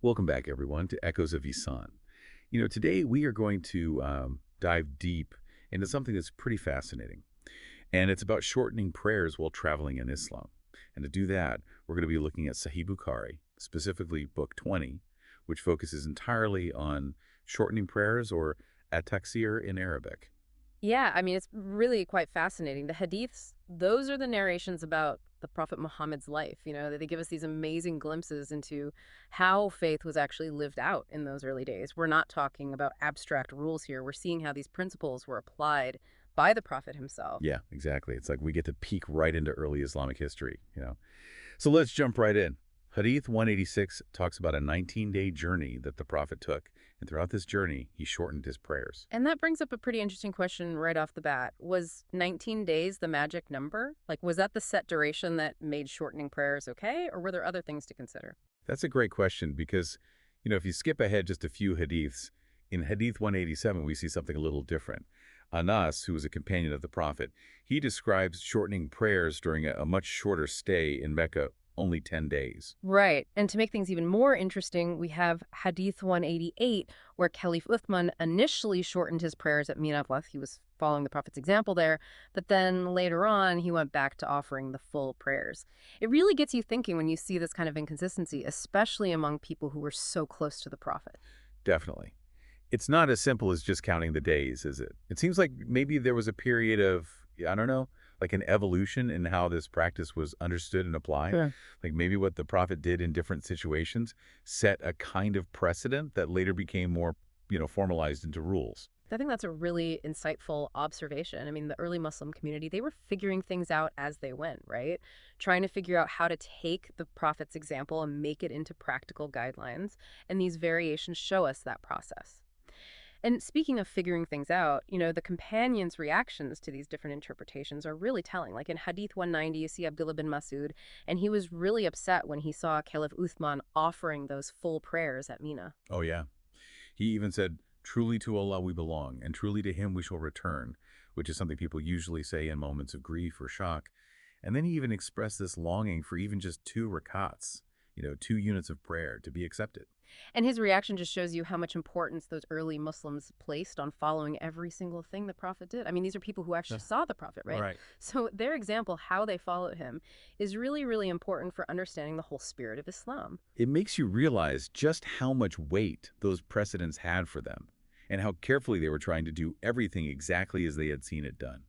Welcome back, everyone, to Echoes of Ihsan. Today we are going to dive deep into something that's pretty fascinating, and it's about shortening prayers while traveling in Islam. And to do that, we're going to be looking at Sahih Bukhari, specifically Book 20, which focuses entirely on shortening prayers, or at-taksir in Arabic. Yeah, I mean, it's really quite fascinating. The Hadiths, those are the narrations about the Prophet Muhammad's life. They give us these amazing glimpses into how faith was actually lived out in those early days. We're not talking about abstract rules here. We're seeing how these principles were applied by the Prophet himself. Yeah, exactly. It's like we get to peek right into early Islamic history. So let's jump right in. Hadith 186 talks about a 19-day journey that the Prophet took, and throughout this journey, he shortened his prayers. And that brings up a pretty interesting question right off the bat. Was 19 days the magic number? Like, was that the set duration that made shortening prayers okay, or were there other things to consider? That's a great question because, if you skip ahead just a few hadiths, in Hadith 187, we see something a little different. Anas, who was a companion of the Prophet, he describes shortening prayers during a much shorter stay in Mecca, only 10 days. Right. And to make things even more interesting, we have Hadith 188, where Caliph Uthman initially shortened his prayers at Mina. He was following the Prophet's example there, but then later on, he went back to offering the full prayers. It really gets you thinking when you see this kind of inconsistency, especially among people who were so close to the Prophet. Definitely. It's not as simple as just counting the days, is it? It seems like maybe there was a period of, I don't know, like an evolution in how this practice was understood and applied. Sure. Like maybe what the Prophet did in different situations set a kind of precedent that later became more, formalized into rules. I think that's a really insightful observation. I mean, the early Muslim community, they were figuring things out as they went, right? Trying to figure out how to take the Prophet's example and make it into practical guidelines. And these variations show us that process. And speaking of figuring things out, the companions' reactions to these different interpretations are really telling. Like in Hadith 190, you see Abdullah bin Masud, and he was really upset when he saw Caliph Uthman offering those full prayers at Mina. Oh, yeah. He even said, "Truly to Allah we belong, and truly to him we shall return," which is something people usually say in moments of grief or shock. And then he even expressed this longing for even just 2 rakats, 2 units of prayer to be accepted. And his reaction just shows you how much importance those early Muslims placed on following every single thing the Prophet did. I mean, these are people who actually saw the Prophet, right? Right. So their example, how they followed him, is really, really important for understanding the whole spirit of Islam. It makes you realize just how much weight those precedents had for them and how carefully they were trying to do everything exactly as they had seen it done.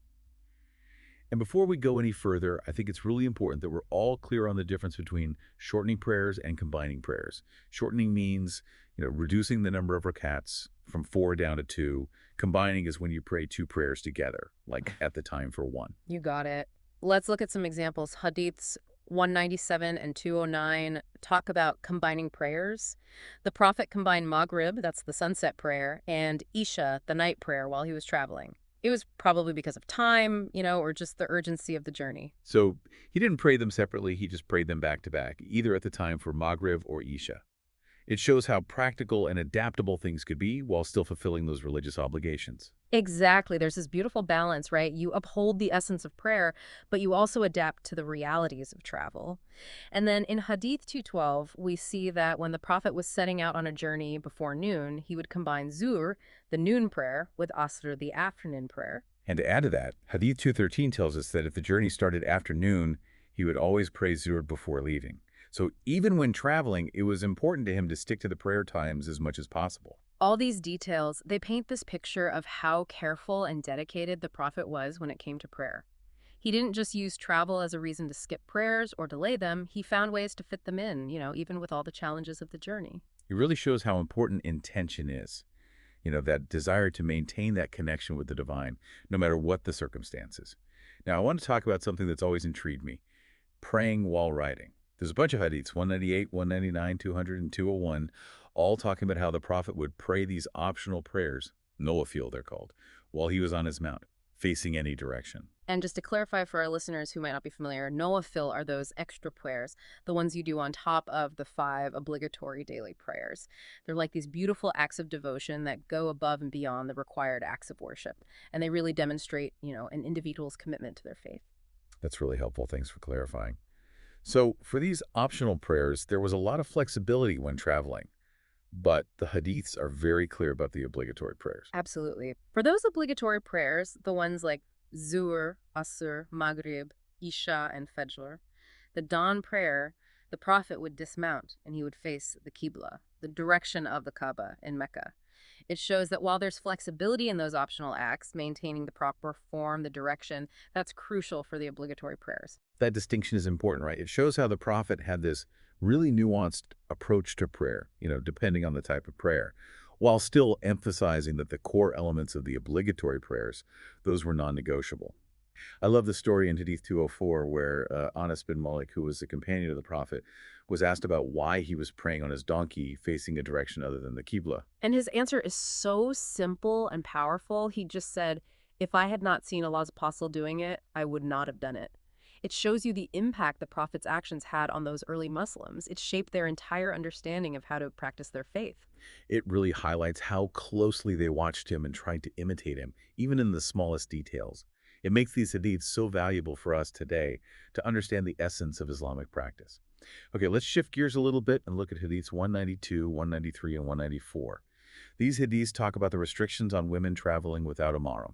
And before we go any further, I think it's really important that we're all clear on the difference between shortening prayers and combining prayers. Shortening means, reducing the number of rakats from 4 down to 2. Combining is when you pray 2 prayers together, like at the time for 1. You got it. Let's look at some examples. Hadiths 197 and 209 talk about combining prayers. The Prophet combined Maghrib, that's the sunset prayer, and Isha, the night prayer, while he was traveling. It was probably because of time, or just the urgency of the journey. So he didn't pray them separately, he just prayed them back to back, either at the time for Maghrib or Isha. It shows how practical and adaptable things could be while still fulfilling those religious obligations. Exactly. There's this beautiful balance, right? You uphold the essence of prayer, but you also adapt to the realities of travel. And then in Hadith 212, we see that when the Prophet was setting out on a journey before noon, he would combine Zuhr, the noon prayer, with Asr, the afternoon prayer. And to add to that, Hadith 213 tells us that if the journey started after noon, he would always pray Zuhr before leaving. So even when traveling, it was important to him to stick to the prayer times as much as possible. All these details, they paint this picture of how careful and dedicated the Prophet was when it came to prayer. He didn't just use travel as a reason to skip prayers or delay them. He found ways to fit them in, even with all the challenges of the journey. It really shows how important intention is. That desire to maintain that connection with the divine, no matter what the circumstances. Now, I want to talk about something that's always intrigued me, praying while riding. There's a bunch of hadiths, 198, 199, 200, and 201, all talking about how the Prophet would pray these optional prayers, nawafil they're called, while he was on his mount, facing any direction. And just to clarify for our listeners who might not be familiar, nawafil are those extra prayers, the ones you do on top of the 5 obligatory daily prayers. They're like these beautiful acts of devotion that go above and beyond the required acts of worship. And they really demonstrate, an individual's commitment to their faith. That's really helpful. Thanks for clarifying. So for these optional prayers, there was a lot of flexibility when traveling. But the hadiths are very clear about the obligatory prayers. Absolutely. For those obligatory prayers, the ones like Zuhr, Asr, Maghrib, Isha, and Fajr, the dawn prayer, the Prophet would dismount and he would face the Qibla, the direction of the Kaaba in Mecca. It shows that while there's flexibility in those optional acts, maintaining the proper form, the direction, that's crucial for the obligatory prayers. That distinction is important, right? It shows how the Prophet had this really nuanced approach to prayer, depending on the type of prayer, while still emphasizing that the core elements of the obligatory prayers, those were non-negotiable. I love the story in Hadith 204 where Anas bin Malik, who was a companion of the Prophet, was asked about why he was praying on his donkey facing a direction other than the Qibla. And his answer is so simple and powerful. He just said, if I had not seen Allah's apostle doing it, I would not have done it. It shows you the impact the Prophet's actions had on those early Muslims. It shaped their entire understanding of how to practice their faith. It really highlights how closely they watched him and tried to imitate him, even in the smallest details. It makes these hadiths so valuable for us today to understand the essence of Islamic practice. Okay, let's shift gears a little bit and look at hadiths 192, 193, and 194. These hadiths talk about the restrictions on women traveling without a mahram.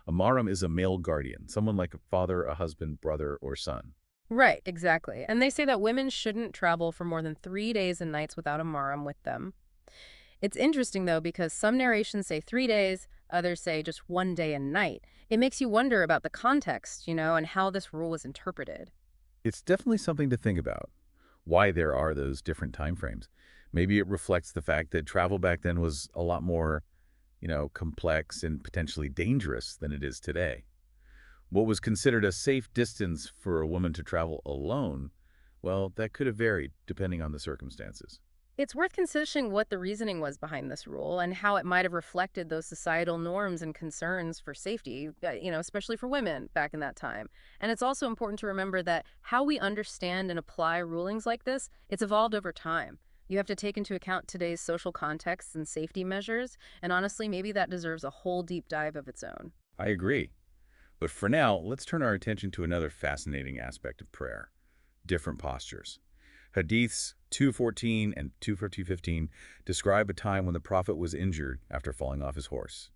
A mahram is a male guardian, someone like a father, a husband, brother, or son. Right, exactly. And they say that women shouldn't travel for more than 3 days and nights without a mahram with them. It's interesting, though, because some narrations say 3 days, others say just 1 day and night. It makes you wonder about the context, and how this rule was interpreted. It's definitely something to think about, why there are those different time frames. Maybe it reflects the fact that travel back then was a lot more, complex and potentially dangerous than it is today. What was considered a safe distance for a woman to travel alone, well, that could have varied depending on the circumstances. It's worth considering what the reasoning was behind this rule and how it might have reflected those societal norms and concerns for safety, especially for women back in that time. And it's also important to remember that how we understand and apply rulings like this, it's evolved over time. You have to take into account today's social contexts and safety measures, and honestly, maybe that deserves a whole deep dive of its own. I agree. But for now, let's turn our attention to another fascinating aspect of prayer: different postures. Hadiths 214 and 215 describe a time when the Prophet was injured after falling off his horse.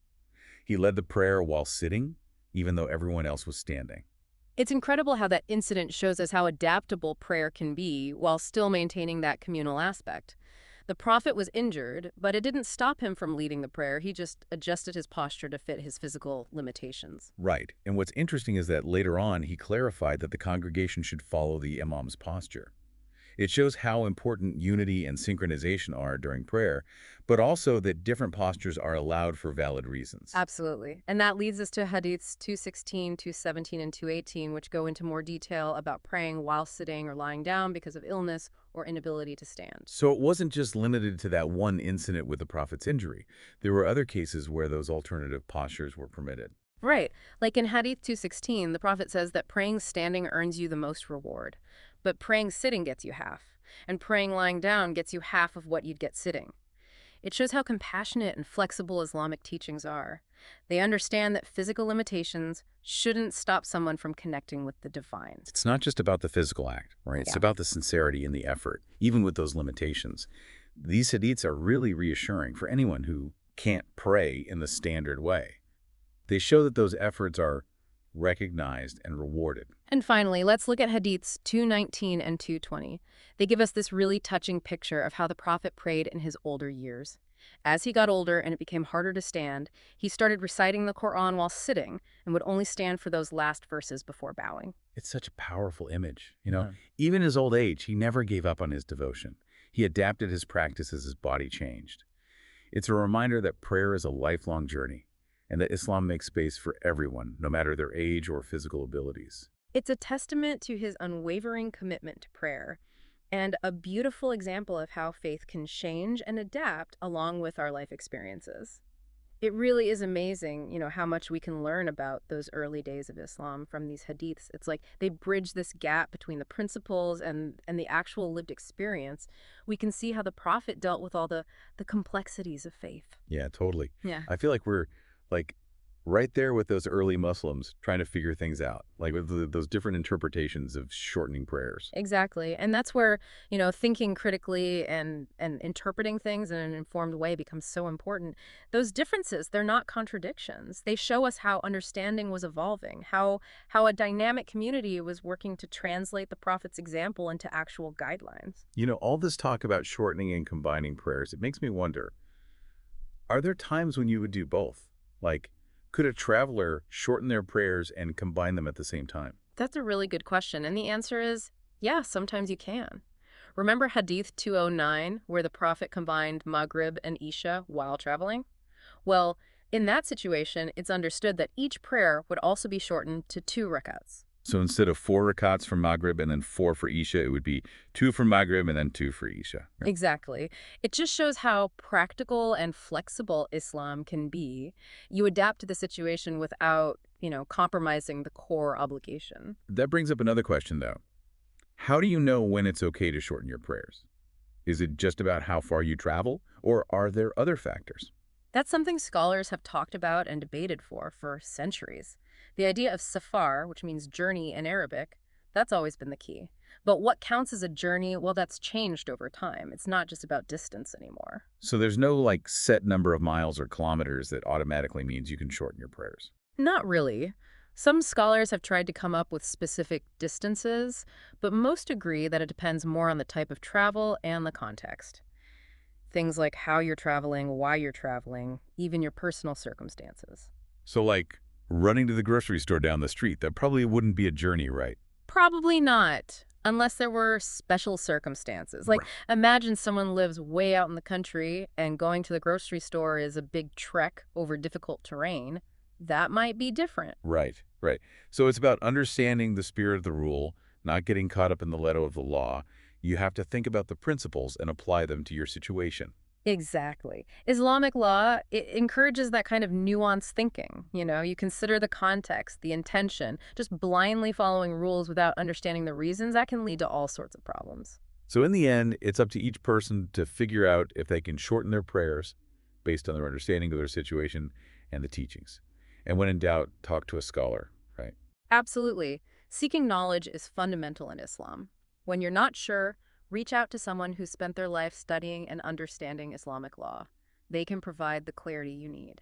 He led the prayer while sitting, even though everyone else was standing. It's incredible how that incident shows us how adaptable prayer can be while still maintaining that communal aspect. The Prophet was injured, but it didn't stop him from leading the prayer. He just adjusted his posture to fit his physical limitations. Right. And what's interesting is that later on, he clarified that the congregation should follow the imam's posture. It shows how important unity and synchronization are during prayer, but also that different postures are allowed for valid reasons. Absolutely. And that leads us to Hadiths 216, 217, and 218, which go into more detail about praying while sitting or lying down because of illness or inability to stand. So it wasn't just limited to that one incident with the Prophet's injury. There were other cases where those alternative postures were permitted. Right. Like in Hadith 216, the Prophet says that praying standing earns you the most reward, but praying sitting gets you half, and praying lying down gets you half of what you'd get sitting. It shows how compassionate and flexible Islamic teachings are. They understand that physical limitations shouldn't stop someone from connecting with the divine. It's not just about the physical act, right? It's about the sincerity and the effort, even with those limitations. These hadiths are really reassuring for anyone who can't pray in the standard way. They show that those efforts are recognized and rewarded. And finally, let's look at Hadiths 219 and 220. They give us this really touching picture of how the Prophet prayed in his older years. As he got older and it became harder to stand, he started reciting the Quran while sitting and would only stand for those last verses before bowing. It's such a powerful image. Even in his old age, he never gave up on his devotion. He adapted his practice as his body changed. It's a reminder that prayer is a lifelong journey, and that Islam makes space for everyone, no matter their age or physical abilities. It's a testament to his unwavering commitment to prayer, and a beautiful example of how faith can change and adapt along with our life experiences. It really is amazing, how much we can learn about those early days of Islam from these hadiths. It's like they bridge this gap between the principles and the actual lived experience. We can see how the Prophet dealt with all the complexities of faith. Yeah, totally. Yeah. I feel like we're Right there with those early Muslims trying to figure things out, like with those different interpretations of shortening prayers. Exactly. And that's where, thinking critically and interpreting things in an informed way becomes so important. Those differences, they're not contradictions. They show us how understanding was evolving, how a dynamic community was working to translate the prophet's example into actual guidelines. All this talk about shortening and combining prayers, it makes me wonder, are there times when you would do both? Like, could a traveler shorten their prayers and combine them at the same time? That's a really good question. And the answer is, yeah, sometimes you can. Remember Hadith 209, where the prophet combined Maghrib and Isha while traveling? Well, in that situation, it's understood that each prayer would also be shortened to 2 rakats. So instead of 4 rakats for Maghrib and then 4 for Isha, it would be 2 for Maghrib and then 2 for Isha. Right? Exactly. It just shows how practical and flexible Islam can be. You adapt to the situation without, compromising the core obligation. That brings up another question, though. How do you know when it's okay to shorten your prayers? Is it just about how far you travel, or are there other factors? That's something scholars have talked about and debated for centuries. The idea of safar, which means journey in Arabic, that's always been the key. But what counts as a journey, well, that's changed over time. It's not just about distance anymore. So there's no set number of miles or kilometers that automatically means you can shorten your prayers. Not really. Some scholars have tried to come up with specific distances, but most agree that it depends more on the type of travel and the context. Things like how you're traveling, why you're traveling, even your personal circumstances. So running to the grocery store down the street, that probably wouldn't be a journey, right? Probably not, unless there were special circumstances. Like, imagine someone lives way out in the country and going to the grocery store is a big trek over difficult terrain. That might be different. Right, right. So it's about understanding the spirit of the rule, not getting caught up in the letter of the law. You have to think about the principles and apply them to your situation. Exactly. Islamic law, it encourages that kind of nuanced thinking. You consider the context, the intention. Just blindly following rules without understanding the reasons, that can lead to all sorts of problems. So in the end, it's up to each person to figure out if they can shorten their prayers based on their understanding of their situation and the teachings. And when in doubt, talk to a scholar, right? Absolutely. Seeking knowledge is fundamental in Islam. When you're not sure, reach out to someone who spent their life studying and understanding Islamic law. They can provide the clarity you need.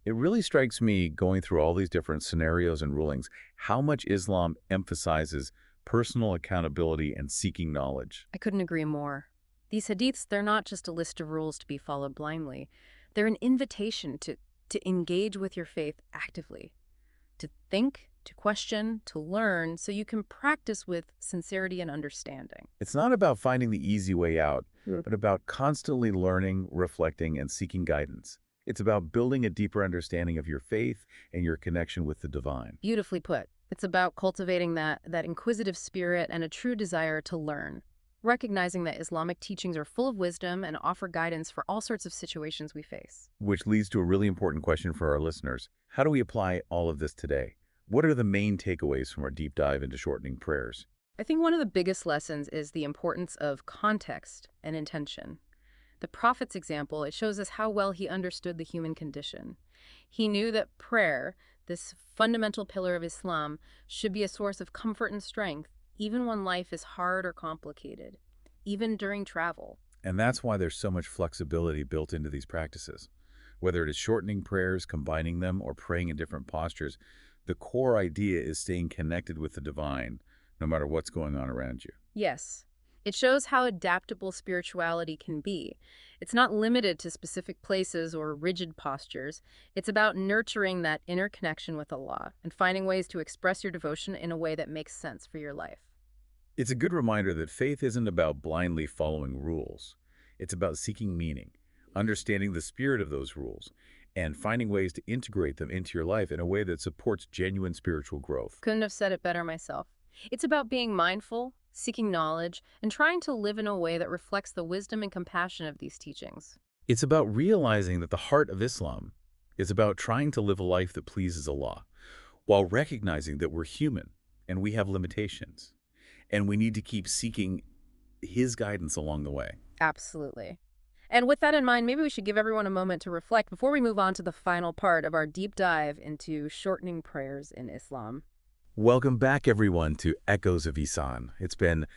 It really strikes me, going through all these different scenarios and rulings, how much Islam emphasizes personal accountability and seeking knowledge. I couldn't agree more. These hadiths, they're not just a list of rules to be followed blindly. They're an invitation to engage with your faith actively, to think, to question, to learn, so you can practice with sincerity and understanding. It's not about finding the easy way out, but about constantly learning, reflecting, and seeking guidance. It's about building a deeper understanding of your faith and your connection with the divine. Beautifully put. It's about cultivating that inquisitive spirit and a true desire to learn, recognizing that Islamic teachings are full of wisdom and offer guidance for all sorts of situations we face. Which leads to a really important question for our listeners. How do we apply all of this today? What are the main takeaways from our deep dive into shortening prayers? I think one of the biggest lessons is the importance of context and intention. The Prophet's example, it shows us how well he understood the human condition. He knew that prayer, this fundamental pillar of Islam, should be a source of comfort and strength, even when life is hard or complicated, even during travel. And that's why there's so much flexibility built into these practices. Whether it is shortening prayers, combining them, or praying in different postures, the core idea is staying connected with the divine, no matter what's going on around you. Yes. It shows how adaptable spirituality can be. It's not limited to specific places or rigid postures. It's about nurturing that inner connection with Allah and finding ways to express your devotion in a way that makes sense for your life. It's a good reminder that faith isn't about blindly following rules. It's about seeking meaning, understanding the spirit of those rules, and finding ways to integrate them into your life in a way that supports genuine spiritual growth. Couldn't have said it better myself. It's about being mindful, seeking knowledge, and trying to live in a way that reflects the wisdom and compassion of these teachings. It's about realizing that the heart of Islam is about trying to live a life that pleases Allah, while recognizing that we're human and we have limitations, and we need to keep seeking His guidance along the way. Absolutely. And with that in mind, maybe we should give everyone a moment to reflect before we move on to the final part of our deep dive into shortening prayers in Islam. Welcome back, everyone, to Echoes of Ihsan. It's been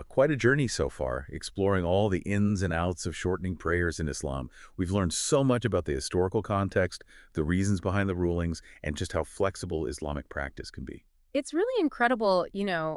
quite a journey so far, exploring all the ins and outs of shortening prayers in Islam. We've learned so much about the historical context, the reasons behind the rulings, and just how flexible Islamic practice can be. It's really incredible,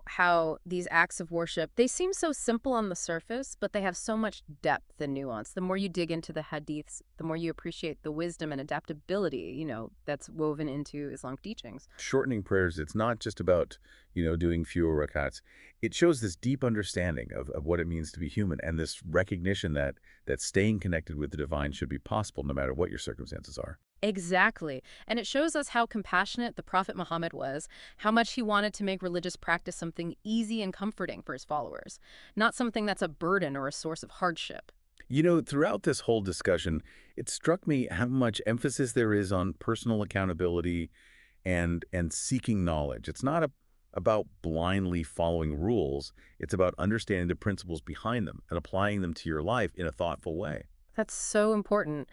how these acts of worship, they seem so simple on the surface, but they have so much depth and nuance. The more you dig into the hadiths, the more you appreciate the wisdom and adaptability, that's woven into Islamic teachings. Shortening prayers, it's not just about, doing fewer rakats. It shows this deep understanding of what it means to be human and this recognition that staying connected with the divine should be possible no matter what your circumstances are. Exactly. And it shows us how compassionate the Prophet Muhammad was, how much he wanted to make religious practice something easy and comforting for his followers, not something that's a burden or a source of hardship. Throughout this whole discussion, it struck me how much emphasis there is on personal accountability and seeking knowledge. It's not about blindly following rules. It's about understanding the principles behind them and applying them to your life in a thoughtful way. That's so important.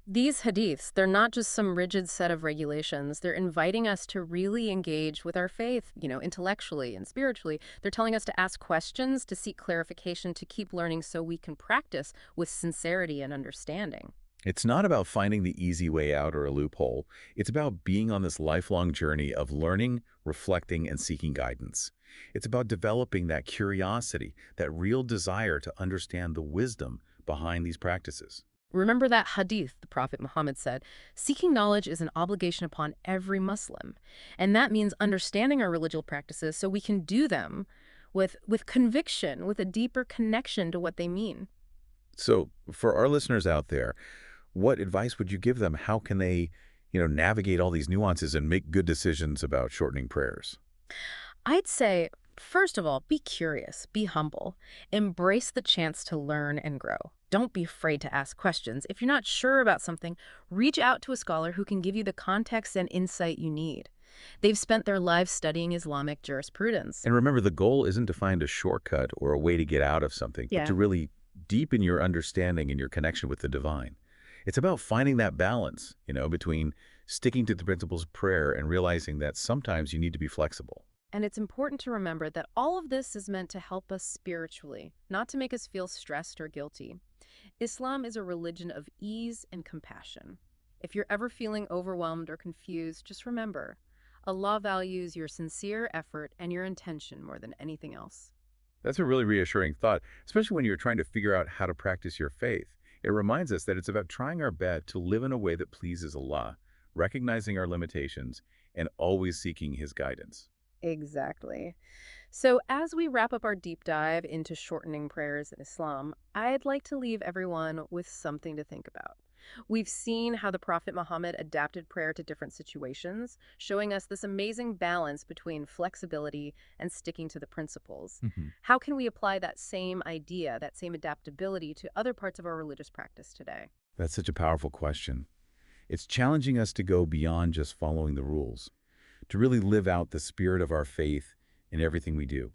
These hadiths, they're not just some rigid set of regulations. They're inviting us to really engage with our faith, intellectually and spiritually. They're telling us to ask questions, to seek clarification, to keep learning so we can practice with sincerity and understanding. It's not about finding the easy way out or a loophole. It's about being on this lifelong journey of learning, reflecting, and seeking guidance. It's about developing that curiosity, that real desire to understand the wisdom behind these practices. Remember that hadith the Prophet Muhammad said, seeking knowledge is an obligation upon every Muslim. And that means understanding our religious practices so we can do them with conviction, with a deeper connection to what they mean. So for our listeners out there, what advice would you give them? How can they, navigate all these nuances and make good decisions about shortening prayers? I'd say, first of all, be curious, be humble, embrace the chance to learn and grow. Don't be afraid to ask questions. If you're not sure about something, reach out to a scholar who can give you the context and insight you need. They've spent their lives studying Islamic jurisprudence. And remember, the goal isn't to find a shortcut or a way to get out of something, but Yeah. to really deepen your understanding and your connection with the divine. It's about finding that balance, between sticking to the principles of prayer and realizing that sometimes you need to be flexible. And it's important to remember that all of this is meant to help us spiritually, not to make us feel stressed or guilty. Islam is a religion of ease and compassion. If you're ever feeling overwhelmed or confused, just remember, Allah values your sincere effort and your intention more than anything else. That's a really reassuring thought, especially when you're trying to figure out how to practice your faith. It reminds us that it's about trying our best to live in a way that pleases Allah, recognizing our limitations, and always seeking His guidance. Exactly. So, as we wrap up our deep dive into shortening prayers in Islam, I'd like to leave everyone with something to think about. We've seen how the Prophet Muhammad adapted prayer to different situations, showing us this amazing balance between flexibility and sticking to the principles. Mhm. How can we apply that same idea, that same adaptability to other parts of our religious practice today? That's such a powerful question. It's challenging us to go beyond just following the rules, to really live out the spirit of our faith in everything we do.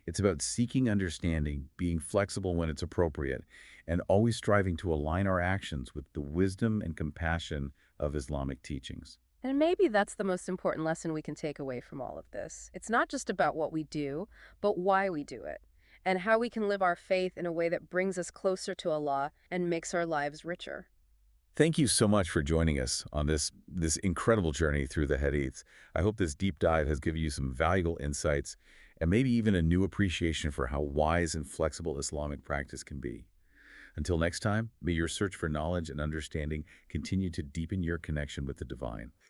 It's about seeking understanding, being flexible when it's appropriate, and always striving to align our actions with the wisdom and compassion of Islamic teachings. And maybe that's the most important lesson we can take away from all of this. It's not just about what we do, but why we do it, and how we can live our faith in a way that brings us closer to Allah and makes our lives richer. Thank you so much for joining us on this incredible journey through the Hadiths. I hope this deep dive has given you some valuable insights and maybe even a new appreciation for how wise and flexible Islamic practice can be. Until next time, may your search for knowledge and understanding continue to deepen your connection with the divine.